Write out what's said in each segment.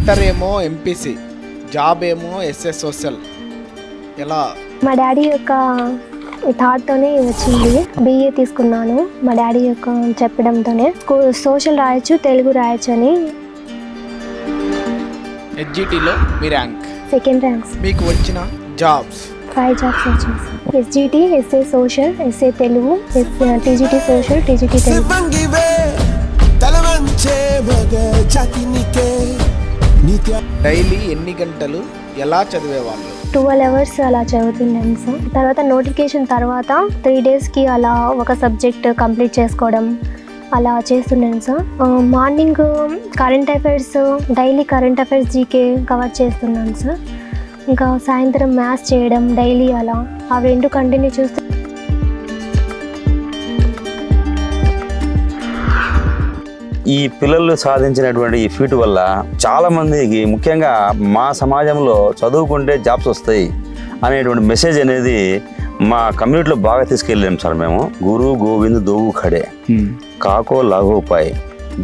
Inter ఏమో MPC, job ఏమో SA social. ఎలా? మా డాడీ యొక్క థాట్తోనే వచ్చింది. బీఏ తీసుకున్నాను మా డాడీ యొక్క చెప్పడంతోనే. సోషల్ రాయొచ్చు, తెలుగు రాయొచ్చు అని. ఎస్జిటిలో మీ ర్యాంక్? Second ranks. మీకు వచ్చిన జాబ్స్? 5 జాబ్స్ వచ్చేసి SGT, SA social, SA Telugu, TGT social, TGT Telugu. Daily ఎన్ని గంటలు ఎలా చదివేవాళ్ళు? 12 అవర్స్ అలా చదువుతున్నాను సార్. తర్వాత నోటిఫికేషన్ తర్వాత 3 డేస్కి అలా ఒక సబ్జెక్ట్ కంప్లీట్ చేసుకోవడం అలా చేస్తున్నాను sir. Morning current affairs, daily current affairs GK cover చేస్తున్నాను సార్. ఇంకా సాయంత్రం మ్యాథ్స్ చేయడం డైలీ అలా ఆ 2 కంటిన్యూ చూస్తూ. ఈ పిల్లలు సాధించినటువంటి ఈ ఫీట్ వల్ల చాలా మందికి, ముఖ్యంగా మా సమాజంలో చదువుకుంటే జాబ్స్ వస్తాయి అనేటువంటి మెసేజ్ అనేది మా కమ్యూనిటీలో బాగా తీసుకెళ్ళాం సార్ మేము. గురు గోవింద్ దోవు ఖడే కాకో లాగో పాయ్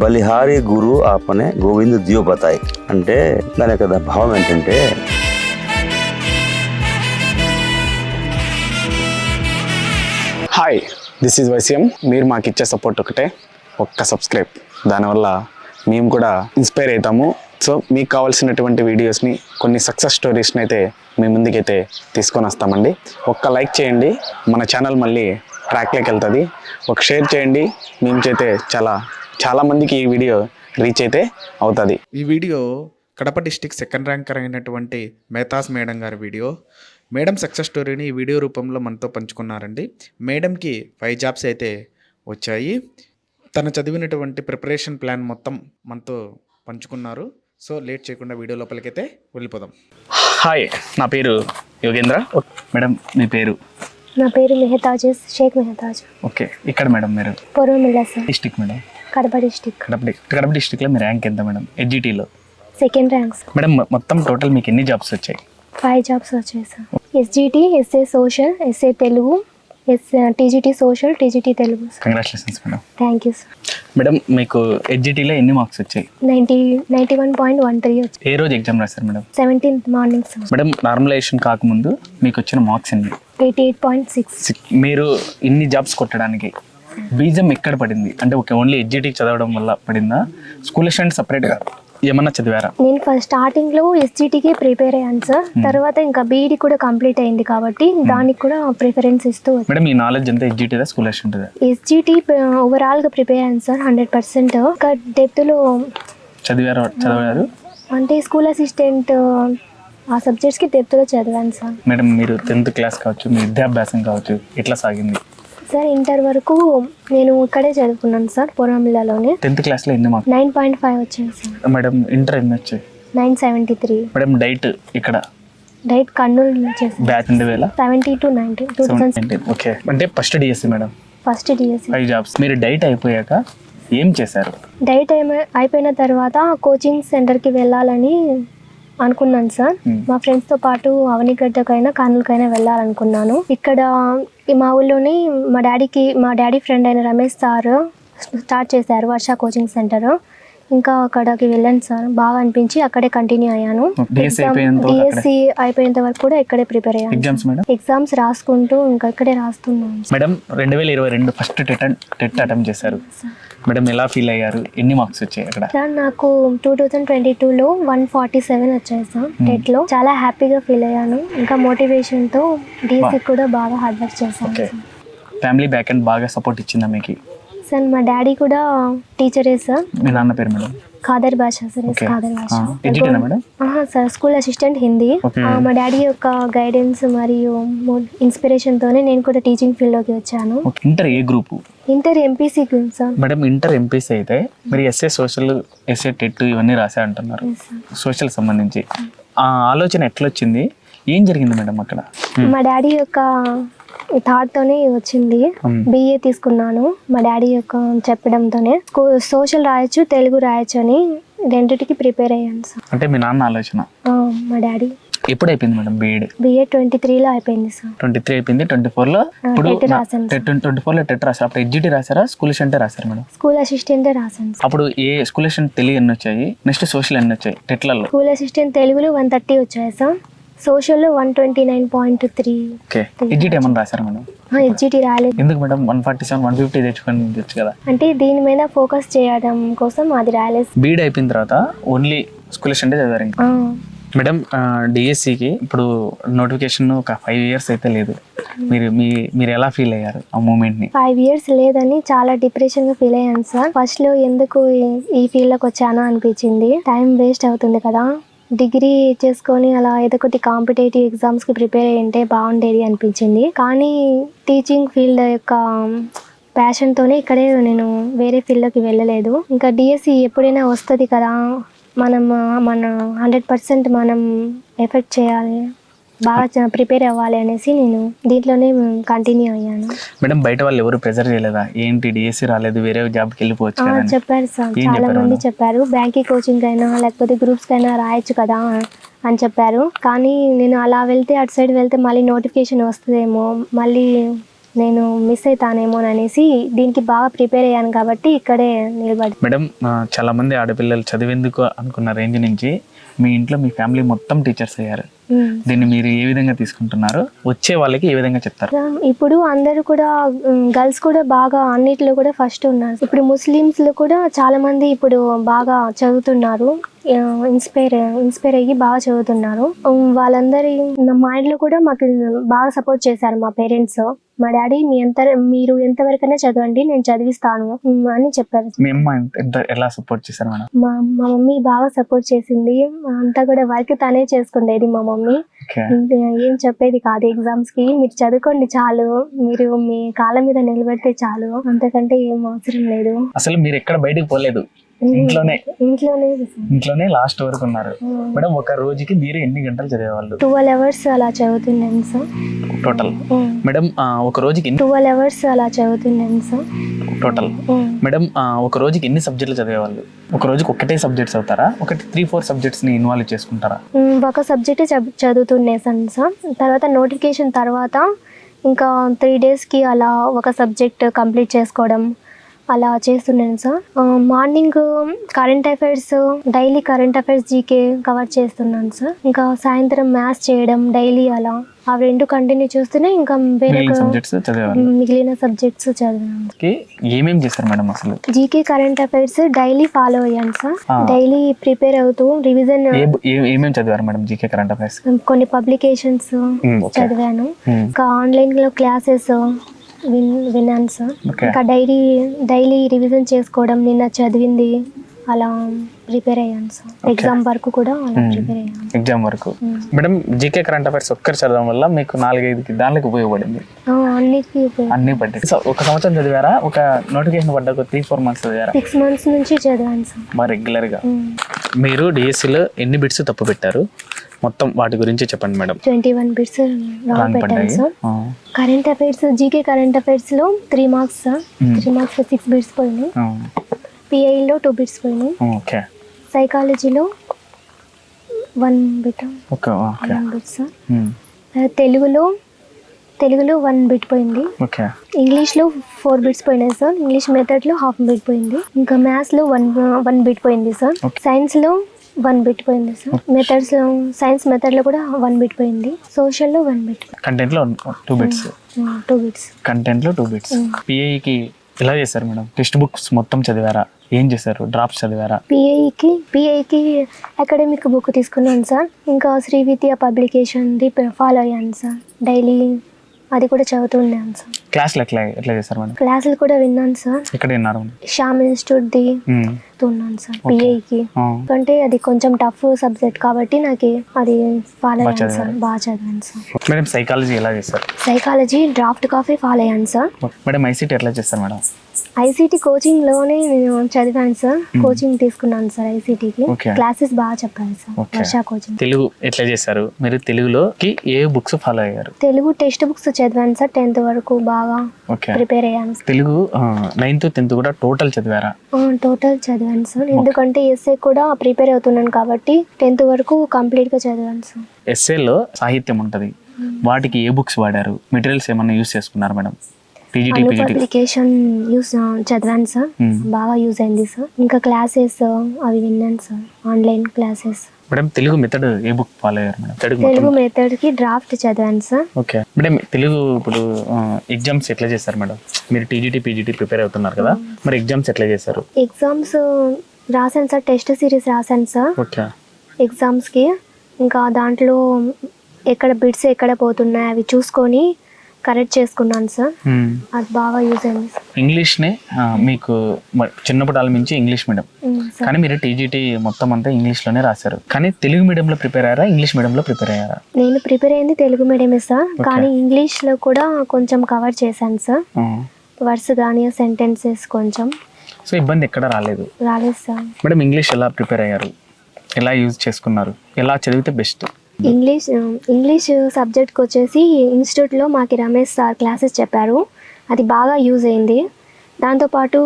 బలిహారి గురు ఆపనే గోవింద్ దియో బతాయ్ అంటే దాని యొక్క భావం ఏంటంటే, హాయ్, దిస్ ఈజ్ వైసీఎం. మీరు మాకు ఇచ్చే సపోర్ట్ ఒకటే, ఒక్క సబ్స్క్రైబ్. దానివల్ల మేము కూడా ఇన్స్పైర్ అవుతాము. సో మీకు కావాల్సినటువంటి వీడియోస్ని, కొన్ని సక్సెస్ స్టోరీస్ని అయితే మీ ముందుకైతే తీసుకొని వస్తామండి. ఒక్క లైక్ చేయండి, మన ఛానల్ మళ్ళీ ట్రాక్లోకి వెళ్తుంది. ఒక షేర్ చేయండి, మేము చేతే చాలా మందికి ఈ వీడియో రీచ్ అయితే అవుతుంది. ఈ video Kadapa district second ranker అయినటువంటి మేతాస్ మేడం గారి వీడియో. మేడం సక్సెస్ స్టోరీని ఈ వీడియో రూపంలో మనతో పంచుకున్నారండి. మేడంకి 5 జాబ్స్ అయితే వచ్చాయి. తను చదివినటువంటి ప్రిపరేషన్ ప్లాన్ మొత్తం మనతో పంచుకున్నారు. సో లేట్ చేయకుండా వీడియో లోపలికైతే వెళ్ళిపోదాం. హాయ్, నా పేరు యోగేంద్ర. మేడం మీ పేరు? నా పేరు మెహతాజ్, షేక్ మెహతాజ్. ఓకే, ఇక్కడ మేడం మీరు? పొరమిల్లా sir. District madam? Kadapa district. Kadapa డిస్టిక్లో మీ ర్యాంక్ ఎంత మేడం ఎస్జిటిలో? Second ranks. మేడం మొత్తం టోటల్ మీకు ఎన్ని జాబ్స్ వచ్చాయి? 5 జాబ్స్ వచ్చాయి sir. SGT, SA social, SA Telugu, TGT social, TGT Telugu. Congratulations madam. Thank you sir. Madam మీకు ఎస్జిటిలో ఎన్ని మార్క్స్ వచ్చాయి? 91.13 వచ్చాయి. ఏ రోజు ఎగ్జామ్ రాశారు madam? 17th morning sir. Madam normalization కాకముందు మీకు వచ్చిన మార్క్స్ ఎన్ని? 88.6. మీరు ఇన్ని జాబ్స్ కొట్టడానికి బీజం ఎక్కడ పడింది? అంటే ఓన్లీ ఎస్జిటి చదవడం వల్ల పడిందా? స్కూల్ స్టూడెంట్ సపరేట్గా ఏమన్నా చదివారా? నేను ఫస్ట్ స్టార్టింగ్లో ఎస్జిటికి ప్రిపేర్ అయ్యాను సార్. తర్వాత ఇంకా బీఈడి కూడా కంప్లీట్ అయింది కాబట్టి దానికి కూడా ప్రిఫరెన్స్ ఇస్తూ. మేడం ఈ నాలెడ్జ్ అంతా ఎస్జిటిదా స్కూల్ స్టూడెంట్దా? ఎస్జిటి ఓవరాల్గా ప్రిపేర్ అయ్యాను సార్ 100%. ఇంకా డెప్త్లో చదివారు అంటే స్కూల్ అసిస్టెంట్ ఆ సబ్జెక్ట్స్కి డెప్త్లో చదివాను సార్. మేడం మీరు 10th క్లాస్ కావచ్చు, మీ విద్యాభ్యాసం కావచ్చు, ఎట్లా సాగింది సార్? ఇంటర్ వరకు నేను ఇక్కడే చదువుకున్నాను సార్, పొరమిల్లాలోనే. 10th క్లాస్లో ఎన్ని మార్క్స్? 9.5 వచ్చాయి సార్. మేడం ఇంటర్ ఎన్ని వచ్చాయి? 973. మేడం డైట్ ఇక్కడ? డైట్ కర్నూలు చేశాను. Batch 70 to 90 2017. ఓకే, అంటే first DSC madam? First DSC. 5 jobs. మీరు డైట్ అయిపోయాక ఏం చేశారు? డైట్ అయిపోయిన తర్వాత కోచింగ్ సెంటర్కి వెళ్ళాలని అనుకున్నాను సార్. మా ఫ్రెండ్స్తో పాటు అవనిగడ్డకైనా కర్నూలుకైనా వెళ్ళాలనుకున్నాను. ఇక్కడ మా ఊళ్ళోని మా డాడీ ఫ్రెండ్ అయిన రమేష్ సార్ స్టార్ట్ చేశారు వర్ష కోచింగ్ సెంటర్. ఇంకా అక్కడికి వెళ్ళాను సార్, బాగా అనిపించి అక్కడే కంటిన్యూ అయ్యాను. డిఎస్సి అయిపోయేంత వరకు కూడా ఇక్కడే ప్రిపేర్ అయ్యాను. ఎగ్జామ్స్ రాసుకుంటూ ఇంకా ఇక్కడే రాస్తున్నాను. మేడం 2022 ఫస్ట్ టెట్ అటెంప్ట్ చేశారు. మేడం ఎలా ఫీల్ అయ్యారు? ఎన్ని మార్క్స్ వచ్చాయి అక్కడ? సార్ నాకు 2022లో 147 వచ్చాయి సార్ టెట్లో. చాలా హ్యాపీగా ఫీల్ అయ్యాను. ఇంకా మోటివేషన్తో డిఎస్సి కూడా బాగా హార్డ్ వర్క్ చేశాను. ఫ్యామిలీ బ్యాక్ అండ్ బాగా సపోర్ట్ ఇచ్చిందా మీకు? సార్ మా డాడీ కూడా టీచరే సార్. మీ నాన్న పేరు madam? Khadar Basha sir. Khadar Basha. Madam? Sir school assistant Hindi. మా డాడీ యొక్క గైడెన్స్ మరియు ఇన్స్పిరేషన్తోనే నేను కూడా టీచింగ్ ఫీల్డ్లోకి వచ్చాను. ఇంటర్ ఏ group? Inter MPC group sir. Madam inter MPC అయితే మీరు ఎస్ఏ సోషల్, ఎస్ఏ టెట్ ఇవన్నీ రాసా అంటున్నారు. సోషల్ సంబంధించి ఆ ఆలోచన ఎట్లా వచ్చింది? ఏం జరిగింది మేడం అక్కడ? మా డాడీ యొక్క థాట్తోనే వచ్చింది. బీఏ తీసుకున్నాను మా డాడీ యొక్క చెప్పడంతోనే. సోషల్ రాయొచ్చు, తెలుగు రాయొచ్చు అని రెండింటికి ప్రిపేర్ అయ్యాను సార్. అంటే మీ నాన్న ఆలోచన? మా డాడీ. ఎప్పుడు అయిపోయింది మేడం బీఎడ్? బిఏ 23లో అయిపోయింది సార్. 23 అయిపోయింది. 24లో ఇప్పుడు టెట్ రాశాను సార్. 24లో టెట్ రాశారు. అప్పుడు ఎడ్జిటీ రాశారా, స్కూల్ అసిస్టెంట్ రాశారు మేడం? స్కూల్ అసిస్టెంటే రాశాను సార్. అప్పుడు ఏ స్కూల్ అసిస్టెంట్ తెలుగు ఎన్ని వచ్చాయి, నెక్స్ట్ సోషల్ ఎన్ని వచ్చాయి టెట్లలో? స్కూల్ అసిస్టెంట్ తెలుగులో 130 వచ్చాయి సార్, సోషల్లో 129.3. ఓకే. ఎడ్జిటీ ఏమన్నా రాశారు మేడం? ఎడ్జిటీ రాలేదు. ఎందుకు మేడం 147 150 తెచ్చుకొని తెచ్చు కదా? అంటే దీని మీద ఫోకస్ చేయడం కోసం అది రాలేదు. బీఎడ్ అయిపోయిన తర్వాత ఓన్లీ స్కూల్ అసిస్టెంటే చదివారు ఇంకా? మేడం డిఎస్సికి ఇప్పుడు నోటిఫికేషన్ ఒక 5 years అయితే లేదు, మీరు ఎలా ఫీల్ అయ్యారు ఆ మూమెంట్ని? 5 years లేదని చాలా డిప్రెషన్గా ఫీల్ అయ్యాను సార్. ఫస్ట్లో ఎందుకు ఈ ఫీల్డ్లోకి వచ్చానో అనిపించింది. టైం వేస్ట్ అవుతుంది కదా, డిగ్రీ చేసుకొని అలా ఏదో ఒకటి కాంపిటేటివ్ ఎగ్జామ్స్కి ప్రిపేర్ అయ్యింటే బాగుండేది అనిపించింది. కానీ టీచింగ్ ఫీల్డ్ యొక్క ప్యాషన్తోనే ఇక్కడే నేను వేరే ఫీల్డ్లోకి వెళ్ళలేదు. ఇంకా డిఎస్సి ఎప్పుడైనా వస్తుంది కదా, మన 100% మనం ఎఫెక్ట్ చేయాలి, బాగా ప్రిపేర్ అవ్వాలి అనేసి నేను దీంట్లోనే కంటిన్యూ అయ్యాను. మేడం బయట వాళ్ళు ఎవరు ప్రెజర్ చేయలేదా? ఏంటి డిఎస్సి రాలేదు, వేరే జాబ్కి వెళ్ళిపోవచ్చు కదా? చెప్పారు సార్, చాలా మంది చెప్పారు. బ్యాంకింగ్ కోచింగ్ అయినా లేకపోతే గ్రూప్స్కి అయినా రాయొచ్చు కదా అని చెప్పారు. కానీ నేను అలా వెళ్తే, అటు సైడ్ వెళ్తే మళ్ళీ నోటిఫికేషన్ వస్తుందేమో, మళ్ళీ నేను మిస్ అవుతానేమో అనేసి దీనికి బాగా ప్రిపేర్ అయ్యాను కాబట్టి ఇక్కడే నిలబడి. మేడం చాలా మంది ఆడపిల్లలు చదివేందుకు అనుకున్న రేంజ్ నుంచి మీ ఇంట్లో మీ ఫ్యామిలీ మొత్తం టీచర్స్ అయ్యారు. దీన్ని మీరు ఏ విధంగా తీసుకుంటున్నారు? వచ్చే వాళ్ళకి ఏ విధంగా చెప్తారు? ఇప్పుడు అందరూ కూడా గర్ల్స్ కూడా బాగా అన్నిట్లో కూడా ఫస్ట్ ఉన్నారు. ఇప్పుడు ముస్లిమ్స్లో కూడా చాలా మంది ఇప్పుడు బాగా చదువుతున్నారు, ఇన్స్పైర్ అయ్యి బాగా చదువుతున్నారు. వాళ్ళందరి మా ఇంట్లో కూడా మాకు బాగా సపోర్ట్ చేశారు మా పేరెంట్స్. మా డాడీ మీరు ఎంతవరకైనా చదవండి, నేను చదివిస్తాను అని చెప్పారు. మీ అమ్మ ఎలా సపోర్ట్ చేశారు మేడం? మా మమ్మీ బాగా సపోర్ట్ చేసింది. అంతా కూడా వర్క్ తనే చేసుకునేది మా మమ్మీ. ఏం చెప్పేది కాదు, ఎగ్జామ్స్ కి మీరు చదువుకోండి చాలు, మీరు మీ కాళ్ళ మీద నిలబెడితే చాలు, అంతకంటే ఏం అవసరం లేదు. అసలు మీరు ఎక్కడ బయటకు పోలేదు, ఇంట్లోనే లాస్ట్ వరకు ఉన్నారు. మేడం ఒక రోజుకి మీరు ఎన్ని గంటలు చదివేవాళ్ళు? 12 hours అలా చదువుతున్నాను సార్ టోటల్. మేడం ఒక రోజుకి 12 hours అలా చదువుతున్నాను సార్ టోటల్. మేడం ఒక రోజుకి ఎన్ని సబ్జెక్టులు చదివేవాళ్ళు? ఒక రోజుకి ఒకటే సబ్జెక్ట్స్ అవుతారా, ఒకటి 3-4 సబ్జెక్ట్స్ ని ఇన్వాల్వ్ చేసుకుంటారా? ఒక సబ్జెక్టే చదువుతున్నాను సార్. తర్వాత నోటిఫికేషన్ తర్వాత ఇంకా 3 daysకి అలా ఒక సబ్జెక్ట్ కంప్లీట్ చేసుకోవడం అలా చేస్తున్నాను sir. Morning current affairs, daily current affairs GK cover చేస్తున్నాను సార్. ఇంకా సాయంత్రం మ్యాథ్స్ చేయడం డైలీ, అలా ఆ 2 కంటిన్యూ చేస్తూనే ఇంకా వేరే మిగిలిన సబ్జెక్ట్స్ చదివాను. ఏమేం చేస్తారు మేడం అసలు? GK current affairs daily follow అయ్యాను సార్. డైలీ ప్రిపేర్ అవుతూ రివిజన్. ఏమేం చదివారు మేడం జీకే కరెంట్ అఫైర్స్? కొన్ని పబ్లికేషన్స్ చదివాను, ఇంకా ఆన్లైన్ లో క్లాసెస్ విన్నాను సార్. ఇంకా డైలీ రివిజన్ చేసుకోవడం, నిన్న చదివింది అలా ప్రిపేర్ అయ్యాను సార్. ఎగ్జామ్ వరకు కూడా అలా ప్రిపేర్ అయ్యాను. ఎగ్జామ్ వరకు మేడం జీకే కరెంట్ అఫైర్స్ ఒక్కరు చదవడం వల్ల మీకు 4-5 దానికి ఉపయోగపడింది? అన్ని పడ్డాయి. ఒక సంవత్సరం చదివారా? ఒక నోటిఫికేషన్ పడ్డాక 3-4 months చదివారా? 6 months నుంచి చదివాను సార్. మా రెగ్యులర్ గా. మీరు డిఎస్సిలో ఎన్ని బిట్స్ తప్పు పెట్టారు మొత్తం వాటి గురించి చెప్పండి మేడం. 21 బిట్స్ రాంగ్ పెట్టాను sir. Current affairs, GK current affairs లో 3 marks సార్. 3 marks లో 6 బిట్స్ పోయినాయి. పిఐలో 2 బిట్స్ పోయినాయి. ఓకే. సైకాలజీలో 1 బిట్. ఓకే. 1 bit sir. తెలుగులో 1 బిట్ పోయింది. ఓకే. ఇంగ్లీష్లో 4 బిట్స్ పోయినాయి సార్. ఇంగ్లీష్ మెథడ్లో 1/2 బిట్ పోయింది. ఇంకా మ్యాథ్స్లో 1 బిట్ పోయింది సార్. సైన్స్లో 1 బిట్ పోయింది సార్. మెథడ్స్లో సైన్స్ మెథడ్లో కూడా 1 బిట్ పోయింది. సోషల్లో 1 బిట్. కంటెంట్లో 2 బిట్స్. 2 బిట్స్. కంటెంట్లో 2 బిట్స్. పిఐకి ఎలా చేశారు మేడం? టెక్స్ట్ బుక్స్ మొత్తం చదివారా? ఏం చేశారు? డ్రాప్స్ చదివారా? పిఐకి అకాడమిక్ బుక్ తీసుకున్నాను సార్. ఇంకా శ్రీ విద్య పబ్లికేషన్ ఫాలో అయ్యాను సార్. డైలీ అది కూడా చదువుతున్నాను సార్. క్లాసులు ఎట్లా చేశారు మేడం? క్లాసులు కూడా విన్నాను సార్. ఎక్కడ విన్నారు? శ్యామ్ ఇన్స్టిట్యూట్ది ఉన్నాను సార్ పిఐకి. అంటే అది కొంచెం టఫ్ సబ్జెక్ట్ కాబట్టి నాకు అది ఫాలో అయ్యాను సార్. బాగా చదివాను సార్. మేడం సైకాలజీ ఎలా చేశారు? సైకాలజీ డ్రాఫ్ట్ కాపీ ఫాలో అయ్యాను సార్. మేడం ఐసీటీ ఎట్లా చేస్తారు మేడం? ఐసీటీ కోచింగ్లోనే నేను చదివాను సార్. కోచింగ్ తీసుకున్నాను సార్ ఐసీటీకి. Okay. క్లాసెస్ బాగా చెప్పారు సార్ Okay. వర్ష కోచింగ్. తెలుగు ఎట్లా చేశారు మీరు? తెలుగులోకి ఏ బుక్స్ ఫాలో అయ్యారు? తెలుగు టెక్స్ట్ బుక్స్ చదివాను సార్. 10th వరకు బాగా ఓకే. ప్రిపేర్ అయ్యాను సార్. తెలుగు 9th 10th కూడా టోటల్ చదివారా? టోటల్ చదివాను సార్. ఎందుకంటే ఎస్ఏ కూడా ప్రిపేర్ అవుతున్నాను కాబట్టి 10th వరకు కంప్లీట్గా చదివాను సార్. ఎస్ఏలో సాహిత్యం ఉంటుంది, వాటికి ఏ బుక్స్ వాడారు? మెటీరియల్స్ ఏమన్నా యూస్ చేసుకున్నారు madam? TGT PGT publication use చదివాను సార్. బాగా యూజ్ అయింది సార్. ఇంకా క్లాసెస్ అవి విన్నాను sir, online classes. Madam Telugu method ఏ బుక్ ఫాలో అయ్యారు మేడం? తెలుగు మెథడ్కి డ్రాఫ్ట్ చదివాను సార్. ఓకే మేడం, తెలుగు ఇప్పుడు ఎగ్జామ్స్ ఎట్లా చేస్తారు మేడం? మీరు టీజీటీ పీజీటీ ప్రిపేర్ అవుతున్నారు కదా, మరి ఎగ్జామ్స్ ఎట్లా చేశారు? ఎగ్జామ్స్ రాశాను సార్. టెస్ట్ సిరీస్ రాశాను సార్ ఓకే. ఎగ్జామ్స్కి. ఇంకా దాంట్లో ఎక్కడ బిట్స్ ఎక్కడ పోతున్నాయి అవి చూసుకొని కరెక్ట్ చేసుకున్నాను సార్. అది బాగా యూజ్ అయింది సార్. ఇంగ్లీష్నే మీకు చిన్నప్పుడు ఆలమించి ఇంగ్లీష్ మీడియం, సార్ కానీ మీరు టీజీటీ మొత్తం అంతా ఇంగ్లీష్లోనే రాశారు. కానీ తెలుగు మీడియంలో ప్రిపేర్ అయ్యారా, ఇంగ్లీష్ మీడియంలో ప్రిపేర్ అయ్యారా? నేను ప్రిపేర్ అయింది తెలుగు మీడియమే సార్. కానీ ఇంగ్లీష్లో కూడా కొంచెం కవర్ చేశాను సార్. వర్డ్స్ కానీ సెంటెన్సెస్ కొంచెం. సో ఇబ్బంది ఎక్కడ రాలేదు సార్. మేడం ఇంగ్లీష్ ఎలా ప్రిపేర్ అయ్యారు, ఎలా యూజ్ చేసుకున్నారు, ఎలా చదివితే బెస్ట్? ఇంగ్లీష్ సబ్జెక్ట్కి వచ్చేసి ఇన్స్టిట్యూట్లో మాకు రమేష్ సార్ క్లాసెస్ చెప్పారు. అది బాగా యూజ్ అయింది. దాంతోపాటు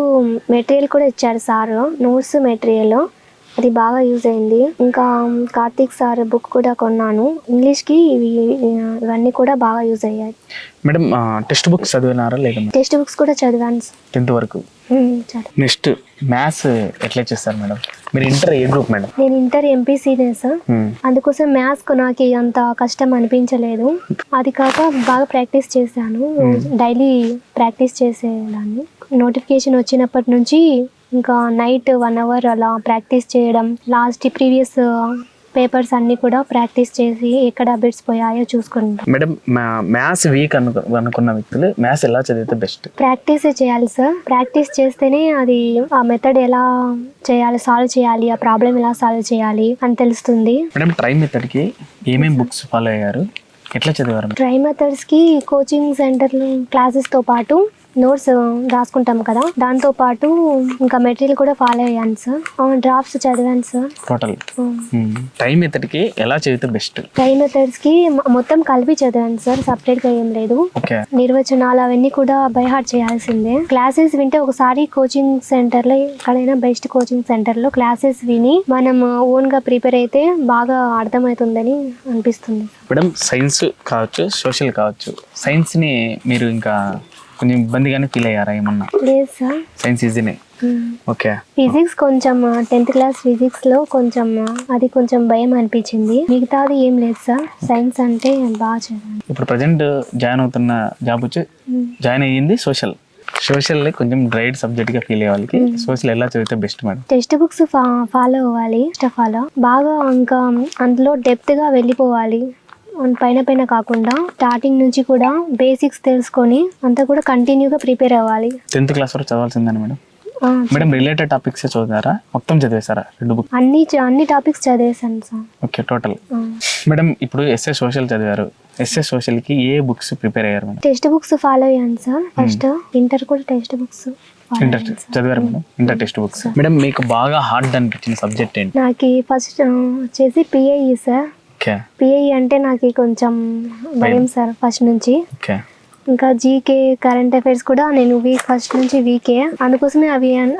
మెటీరియల్ కూడా ఇచ్చారు సార్, నోట్స్ మెటీరియల్. అది బాగా యూజ్ అయింది. ఇంకా కార్తీక్ సార్ బుక్ కూడా కొన్నాను. ఇంగ్లీష్కి ఇవన్నీ కూడా బాగా యూజ్ అయ్యాయి. మేడం టెక్స్ట్ బుక్స్ చదివినారా లేదా? టెక్స్ట్ బుక్స్ కూడా చదివాను 10th వరకు. నెక్స్ట్ మ్యాథ్స్ ఎట్లా చేస్తారు మేడం? మీరు ఇంటర్ ఏ గ్రూప్ మేడం? నేను ఇంటర్ ఎంపీసీనే సార్. అందుకోసం మ్యాథ్స్ నాకు అంత కష్టం అనిపించలేదు. అది కాక బాగా ప్రాక్టీస్ చేశాను. డైలీ ప్రాక్టీస్ చేసేదాన్ని. నోటిఫికేషన్ వచ్చినప్పటి నుంచి ఇంకా నైట్ 1 hour అలా ప్రాక్టీస్ చేయడం, ప్రీవియస్ పేపర్స్ అన్నీ కూడా ప్రాక్టీస్ చేసి ఎక్కడ బిట్స్ పోయాయో చూసుకుంటాం. మేడం మ్యాథ్స్ వీక్ అనుకున్న వ్యక్తులు మ్యాథ్స్ ఎలా చదివితే బెస్ట్? ప్రాక్టీస్ చేయాలి సార్. ప్రాక్టీస్ చేస్తేనే అది ఆ మెథడ్ ఎలా చేయాలి, సాల్వ్ చేయాలి, ఆ ప్రాబ్లం ఎలా సాల్వ్ చేయాలి అని తెలుస్తుంది. మేడం ట్రై మెథడ్కి ఏమేమి బుక్స్ ఫాలో అయ్యారు, ఎట్లా చదివారు? ట్రై మెథడ్స్కి కోచింగ్ సెంటర్ క్లాసెస్తో పాటు నోట్స్ రాసుకుంటాం కదా, దాంతో పాటు ఇంకా మెటీరియల్ కూడా ఫాలో అయ్యాను సార్. డ్రాఫ్ట్స్ చదివాను సార్. టోటల్ టైం మెథడ్కి ఎలా చదివితే బెస్ట్? ట్రై మెథడ్స్కి మొత్తం కలిపి చదివాను సార్, సపరేట్గా ఏం లేదు. ఓకే. నిర్వచనాలు అవన్నీ కూడా బై హార్ట్ చేయాల్సిందే. క్లాసెస్ వింటే ఒకసారి కోచింగ్ సెంటర్లో, ఎక్కడైనా బెస్ట్ కోచింగ్ సెంటర్లో క్లాసెస్ విని మనం ఓన్గా ప్రిపేర్ అయితే బాగా అర్థమవుతుందని అనిపిస్తుంది. మేడం సైన్స్ కావచ్చు, సోషల్ కావచ్చు, సైన్స్ని మీరు ఇంకా కొంచెం ఇబ్బందిగానే ఫీల్ అయ్యారా ఏమన్నా? లేదు సార్, సైన్స్ ఈజీనే. ఓకే. ఫిజిక్స్ కొంచెం 10th క్లాస్ ఫిజిక్స్లో కొంచెం అది కొంచెం భయం అనిపించింది. మిగతాది ఏం లేదు సార్. సైన్స్ అంటే బాగా చదివాను. ఇప్పుడు ప్రజెంట్ జాయిన్ అవుతున్న జాబ్ వచ్చి జాయిన్ అయ్యింది సోషల్ కొంచెం డ్రైడ్ సబ్జెక్ట్గా ఫీల్ అయ్యే వాళ్ళకి సోషల్ ఎలా చదివితే best madam? Text books follow అవ్వాలి ఫస్ట్ ఆఫ్ ఆల్. బాగా ఇంకా అందులో డెప్త్గా వెళ్ళిపోవాలి. పైన కాకుండా స్టార్టింగ్ నుంచి కూడా బేసిక్స్ తెలుసుకొని అంతా కూడా కంటిన్యూగా ప్రిపేర్ అవ్వాలి. 10th క్లాస్ వరకు చదవాల్సిందని మేడం? మేడం రిలేటెడ్ టాపిక్స్ చదువుతారా, మొత్తం చదివేశారా 2 బుక్స్? అన్ని టాపిక్స్ చదివేశాను సార్. ఓకే. టోటల్ మేడం ఇప్పుడు ఎస్ఏ సోషల్ చదివారు, ఎస్ఏ సోషల్కి ఏ బుక్స్ ప్రిపేర్ అయ్యారు మేడం? టెక్స్ట్ బుక్స్ ఫాలో అయ్యాను సార్. ఫస్ట్ ఇంటర్ కూడా టెక్స్ట్ బుక్స్ ఇంటర్ చదివారు madam? Inter text books. Madam మీకు బాగా హార్డ్ అనిపించిన సబ్జెక్ట్ ఏంటి? నాకు ఫస్ట్ వచ్చేసి పిఐఈ సార్. పిఐఈ అంటే నాకు కొంచెం భయం సార్ ఫస్ట్ నుంచి. ఇంకా జీకే కరెంట్ అఫైర్స్ కూడా నేను ఫస్ట్ నుంచి వీకే. అందుకోసమే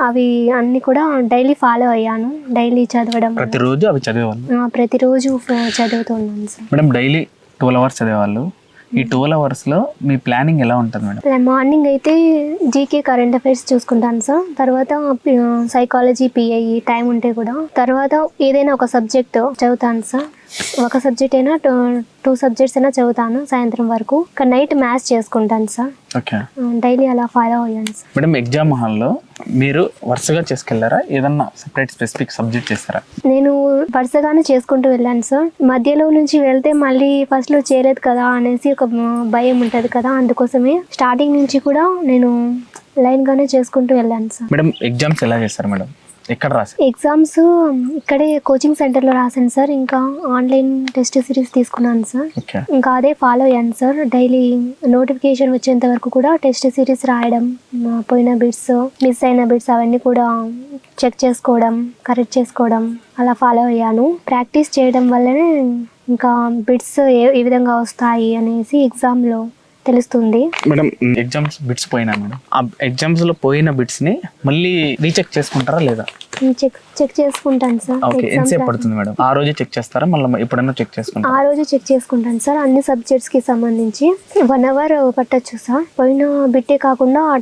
అవి అన్ని కూడా డైలీ ఫాలో అయ్యాను. డైలీ చదవడం, ప్రతిరోజు అవి చదివేవాళ్ళు? ప్రతిరోజు చదువుతున్నాను సార్. మేడం డైలీ 12 hours చదివేవాళ్ళు. ఈ 12 hoursలో మీ ప్లానింగ్ ఎలా ఉంటుంది మేడం? మార్నింగ్ అయితే జీకే కరెంట్ అఫైర్స్ చూసుకుంటాను సార్. తర్వాత సైకాలజీ, పిఐఈ టైం ఉంటే కూడా. తర్వాత ఏదైనా ఒక సబ్జెక్ట్ చదువుతాను సార్. ఒక సబ్జెక్ట్ అయినా 2 subjects అయినా చదువుతాను సాయంత్రం వరకు. నైట్ మ్యాథ్స్ చేసుకుంటాను సార్. ఓకే. డైలీ అలా ఫాలో అయ్యాను సార్. మేడం ఎగ్జామ్ హాల్లో మీరు వరుసగా చేసుకెళ్లారా, ఏదన్నా సెపరేట్ స్పెసిఫిక్ సబ్జెక్ట్ చేస్తారా? నేను వరుసగానే చేసుకుంటూ వెళ్ళాను సార్. మధ్యలో నుంచి వెళ్తే మళ్ళీ ఫస్ట్లో చేయలేదు కదా అనేసి ఒక భయం ఉంటుంది కదా, అందుకోసమే స్టార్టింగ్ నుంచి కూడా నేను లైన్గానే చేసుకుంటూ వెళ్ళాను సార్. మేడం ఎగ్జామ్స్ ఎలా చేస్తారు మేడం? ఎక్కడ రాశారు? ఎగ్జామ్స్ ఇక్కడే కోచింగ్ సెంటర్లో రాశాను సార్. ఇంకా ఆన్లైన్ టెస్ట్ సిరీస్ తీసుకున్నాను సార్. ఓకే. ఇంకా అదే ఫాలో అయ్యాను సార్. డైలీ నోటిఫికేషన్ వచ్చేంత వరకు కూడా టెస్ట్ సిరీస్ రాయడం, పోయిన బిట్స్, మిస్ అయిన బిట్స్ అవన్నీ కూడా చెక్ చేసుకోవడం, కరెక్ట్ చేసుకోవడం అలా ఫాలో అయ్యాను. ప్రాక్టీస్ చేయడం వల్లనే ఇంకా బిట్స్ ఏ విధంగా వస్తాయి అనేసి ఎగ్జామ్లో తెలుస్తుంది. మేడం ఎగ్జామ్స్ బిట్స్ పోయినా మేడం, ఆ ఎగ్జామ్స్లో పోయిన బిట్స్ని మళ్ళీ రీచెక్ చేసుకుంటారా లేదా? చెక్ చేసుకుంటాను సార్. ఓకే. ఎంతసేపు పడుతుంది మేడం? ఆ రోజే చెక్ చేస్తారా, మళ్ళీ ఎప్పుడైనా చెక్ చేసుకుంటారా? ఆ రోజు చెక్ చేసుకుంటాను సార్. అన్ని సబ్జెక్ట్స్కి సంబంధించి 1 hour పట్టచ్చు సార్. పోయిన బిట్టే కాకుండా ఆ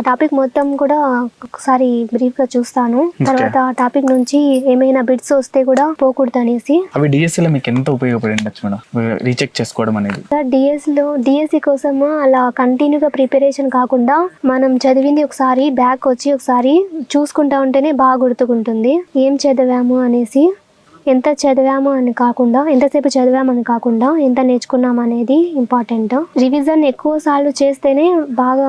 టాపిక్ మొత్తం కూడా ఒకసారి బ్రీఫ్గా చూస్తాను. తర్వాత ఆ టాపిక్ నుంచి ఏమైనా బిట్స్ వస్తే కూడా పోకూడదు అనేసి. అవి డిఎస్సిలో మీకు ఎంత ఉపయోగపడి ఉండొచ్చు మేడం రీచెక్ చేసుకోవడం అనేది? సార్ డిఎస్సి కోసం అలా కంటిన్యూగా ప్రిపరేషన్ కాకుండా మనం చదివింది ఒకసారి బ్యాక్ వచ్చి ఒకసారి చూసుకుంటా ఉంటేనే బాగా గుర్తుకుంటుంది. ఏం చదివాము అనేసి, ఎంత చదివాము అని కాకుండా, ఎంతసేపు చదివామని కాకుండా ఎంత నేర్చుకున్నాము అనేది ఇంపార్టెంట్. రివిజన్ ఎక్కువ సార్లు చేస్తేనే బాగా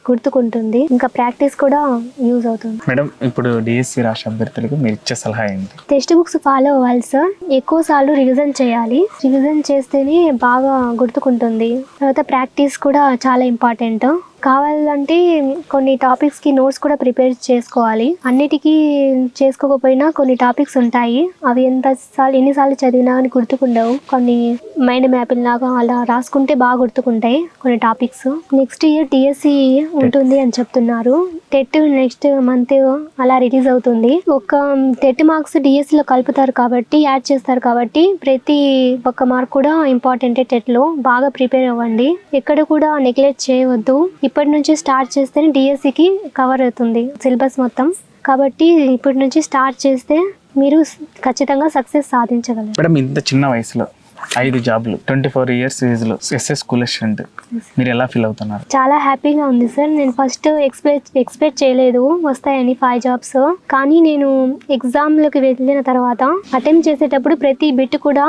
గుర్తుకుంటుంది. ఇంకా ప్రాక్టీస్ కూడా యూజ్ అవుతుంది. మేడం ఇప్పుడు డిఎస్సి రాసే అభ్యర్థులకు మీరు ఇచ్చే సలహా ఏంటి? టెక్స్ట్ బుక్స్ ఫాలో అవ్వాలి సార్. ఎక్కువ సార్లు రివిజన్ చేయాలి. రివిజన్ చేస్తేనే బాగా గుర్తుకుంటుంది. తర్వాత ప్రాక్టీస్ కూడా చాలా ఇంపార్టెంట్. కావాలంటే కొన్ని టాపిక్స్కి నోట్స్ కూడా ప్రిపేర్ చేసుకోవాలి. అన్నిటికీ చేసుకోకపోయినా కొన్ని టాపిక్స్ ఉంటాయి, అవి ఎన్నిసార్లు చదివినా కానీ గుర్తుకుండవు. కొన్ని మైండ్ మ్యాపింగ్ లాగా అలా రాసుకుంటే బాగా గుర్తుకుంటాయి కొన్ని టాపిక్స్. నెక్స్ట్ ఇయర్ డిఎస్సి ఉంటుంది అని చెప్తున్నారు. టెట్ నెక్స్ట్ మంత్ అలా రిలీజ్ అవుతుంది. ఒక టెట్ మార్క్స్ డిఎస్సిలో కలుపుతారు కాబట్టి, యాడ్ చేస్తారు కాబట్టి ప్రతి ఒక్క మార్క్ కూడా ఇంపార్టెంటే. టెట్లో బాగా ప్రిపేర్ అవ్వండి. ఎక్కడ కూడా నెగ్లెక్ట్ చేయవద్దు. ఇప్పటి నుంచి స్టార్ట్ చేస్తేనే డిఎస్సికి కవర్ అవుతుంది సిలబస్ మొత్తం. కాబట్టి ఇప్పటి నుంచి స్టార్ట్ చేస్తే మీరు ఖచ్చితంగా సక్సెస్ సాధించగలరు. మేడం ఇంత చిన్న వయసులో 5 జాబ్లు, 24 years ఏజ్లో ఎస్ఎస్ స్కూల్ స్టూడెంట్, మీరు ఎలా ఫీల్ అవుతున్నారు? చాలా హ్యాపీగా ఉంది సార్. నేను ఫస్ట్ ఎక్స్పెక్ట్ చేయలేదు వస్తాయని 5 jobs. కానీ నేను ఎగ్జామ్లోకి వెళ్ళిన తర్వాత అటెంప్ట్ చేసేటప్పుడు ప్రతి బిట్ కూడా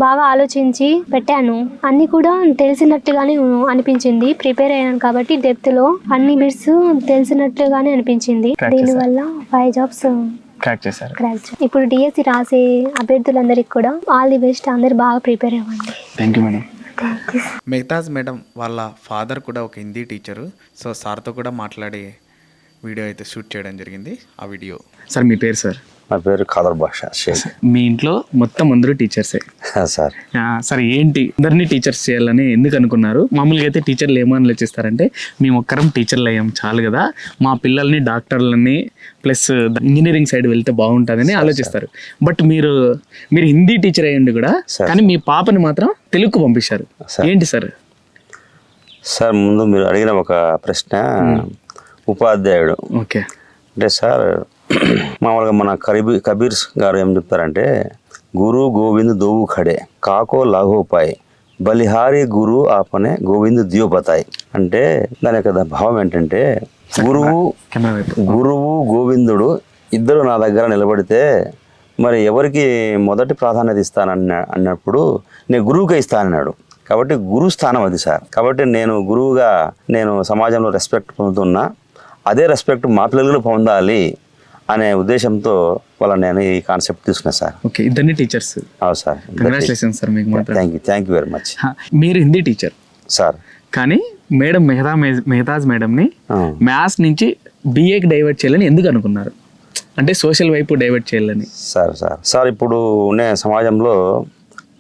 బాగా ఆలోచించి పెట్టాను. అన్ని కూడా తెలిసినట్టుగానే అనిపించింది. ప్రిపేర్ అయ్యాను కాబట్టి డెప్త్లో అన్ని బిట్స్ తెలిసినట్టుగానే అనిపించింది. దీనివల్ల 5 jobs క్రాక్ చేశారు. ఇప్పుడు డిఎస్సి రాసే అభ్యర్థులందరికీ కూడా ఆల్ ది బెస్ట్. అందరు బాగా ప్రిపేర్ అవ్వండి. Thank you madam. Mehtaj madam వాళ్ళ ఫాదర్ కూడా ఒక హిందీ టీచరు. సో సార్తో కూడా మాట్లాడి వీడియో అయితే షూట్ చేయడం జరిగింది. ఆ వీడియో. సార్ మీ పేరు సార్? నా పేరు ఖాదర్ బాషా షేక్. మీ ఇంట్లో మొత్తం అందరూ టీచర్సే సార్? సార్ ఏంటి అందరినీ టీచర్స్ చేయాలని ఎందుకు అనుకున్నారు? మామూలుగా అయితే టీచర్లు ఏమో ఆలోచిస్తారంటే మేము ఒక్కరం టీచర్లు అయ్యాం చాలు కదా, మా పిల్లల్ని డాక్టర్లని ప్లస్ ఇంజనీరింగ్ సైడ్ వెళ్తే బాగుంటుందని ఆలోచిస్తారు. బట్ మీరు హిందీ టీచర్ అయ్యండి కూడా, కానీ మీ పాపని మాత్రం తెలుగుకు పంపించారు. ఏంటి సార్? సార్ ముందు మీరు అడిగిన ఒక ప్రశ్న ఉపాధ్యాయుడు. ఓకే. అంటే సార్ మామూలుగా మన కబీర్ గారు ఏం చెప్తారంటే, గురు గోవింద్ దోవు ఖడే కాకో లాఘోపాయ్ బలిహారి గురు ఆపనే గోవింద్ దియో బతాయ్. అంటే దాని యొక్క భావం ఏంటంటే, గురువు గోవిందుడు ఇద్దరు నా దగ్గర నిలబడితే మరి ఎవరికి మొదటి ప్రాధాన్యత అన్నప్పుడు నేను గురువుకే ఇస్తానన్నాడు. కాబట్టి గురువు స్థానం అది సార్. కాబట్టి నేను గురువుగా నేను సమాజంలో రెస్పెక్ట్ పొందుతున్నా, అదే రెస్పెక్ట్ మా పిల్లలు పొందాలి అనే ఉద్దేశంతో నేను ఈ కాన్సెప్ట్ తీసుకున్నా సార్. ఓకే. ఇద్దరిని టీచర్స్? అవును సార్. కంగ్రాచులేషన్స్ సార్ మీకు మాత్రం. Thank you very much. మీరు హిందీ టీచర్ సార్, కానీ మేడం మెహతాజ్ మేడంని మ్యాథ్స్ నుంచి బిఏకి డైవర్ట్ చేయాలని ఎందుకు అనుకున్నారు? అంటే సోషల్ వైపు డైవర్ట్ చేయాలని. సార్ ఇప్పుడు ఉండే సమాజంలో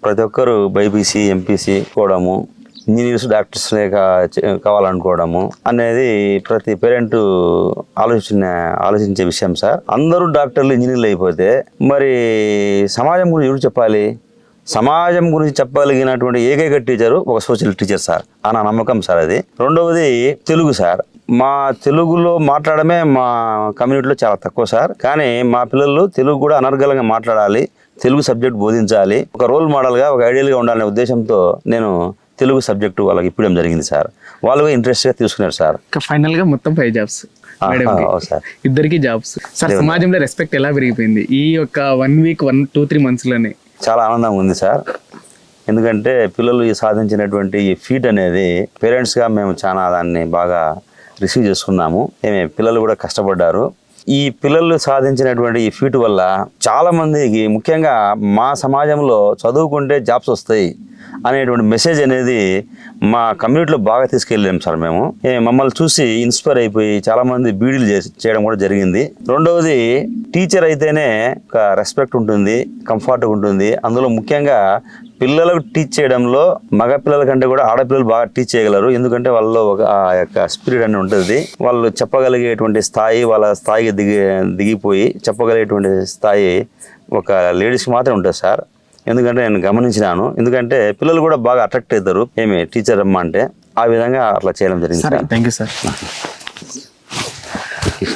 ప్రతి ఒక్కరు బైపీసీ ఎంపీసీ కోవడము, ఇంజనీర్స్ డాక్టర్స్ కావాలనుకోవడము అనేది ప్రతి పేరెంట్ ఆలోచించే విషయం సార్. అందరూ డాక్టర్లు ఇంజనీర్లు అయిపోతే మరి సమాజం గురించి ఎవరు చెప్పాలి? సమాజం గురించి చెప్పగలిగినటువంటి ఏకైక టీచరు ఒక సోషల్ టీచర్ సార్. నా నమ్మకం సార్ అది. రెండవది తెలుగు సార్. మా తెలుగులో మాట్లాడమే మా కమ్యూనిటీలో చాలా తక్కువ సార్. కానీ మా పిల్లలు తెలుగు కూడా అనర్గళంగా మాట్లాడాలి, తెలుగు సబ్జెక్ట్ బోధించాలి, ఒక రోల్ మోడల్గా ఒక ఐడియల్గా ఉండాలనే ఉద్దేశంతో నేను తెలుగు సబ్జెక్టు వాళ్ళకి ఇప్పడం జరిగింది సార్. వాళ్ళు ఇంట్రెస్ట్గా తీసుకున్నారు సార్. ఫైనల్గా మొత్తం 5 jobs సార్, ఇద్దరికి జాబ్స్. సార్ సమాజంలో రెస్పెక్ట్ ఎలా పెరిగిపోయింది ఈ యొక్క 1 week 1-2-3 monthsలోనే? చాలా ఆనందంగా ఉంది సార్. ఎందుకంటే పిల్లలు సాధించినటువంటి ఈ ఫీట్ అనేది పేరెంట్స్గా మేము చాలా దాన్ని బాగా రిసీవ్ చేసుకున్నాము. పిల్లలు కూడా కష్టపడ్డారు. ఈ పిల్లలు సాధించినటువంటి ఈ ఫీట్ వల్ల చాలా మందికి ముఖ్యంగా మా సమాజంలో చదువుకుంటే జాబ్స్ వస్తాయి అనేటువంటి మెసేజ్ అనేది మా కమ్యూనిటీలో బాగా తీసుకెళ్ళాం సార్ మేము. మమ్మల్ని చూసి ఇన్స్పైర్ అయిపోయి చాలా మంది బీడీలు చేయడం కూడా జరిగింది. రెండవది, టీచర్ అయితేనే ఒక రెస్పెక్ట్ ఉంటుంది, కంఫర్ట్ ఉంటుంది. అందులో ముఖ్యంగా పిల్లలకు టీచ్ చేయడంలో మగ పిల్లల కంటే కూడా ఆడపిల్లలు బాగా టీచ్ చేయగలరు. ఎందుకంటే వాళ్ళలో ఒక ఆ యొక్క స్పిరిట్ అని ఉంటుంది. వాళ్ళు చెప్పగలిగేటువంటి స్థాయి, వాళ్ళ స్థాయికి దిగిపోయి చెప్పగలిగేటువంటి స్థాయి ఒక లేడీస్కి మాత్రమే ఉంటుంది సార్. ఎందుకంటే నేను గమనించినాను. ఎందుకంటే పిల్లలు కూడా బాగా అట్రాక్ట్ అవుతారు టీచర్ అమ్మ అంటే. ఆ విధంగా అట్లా చేయడం జరిగింది సార్. Thank you sir.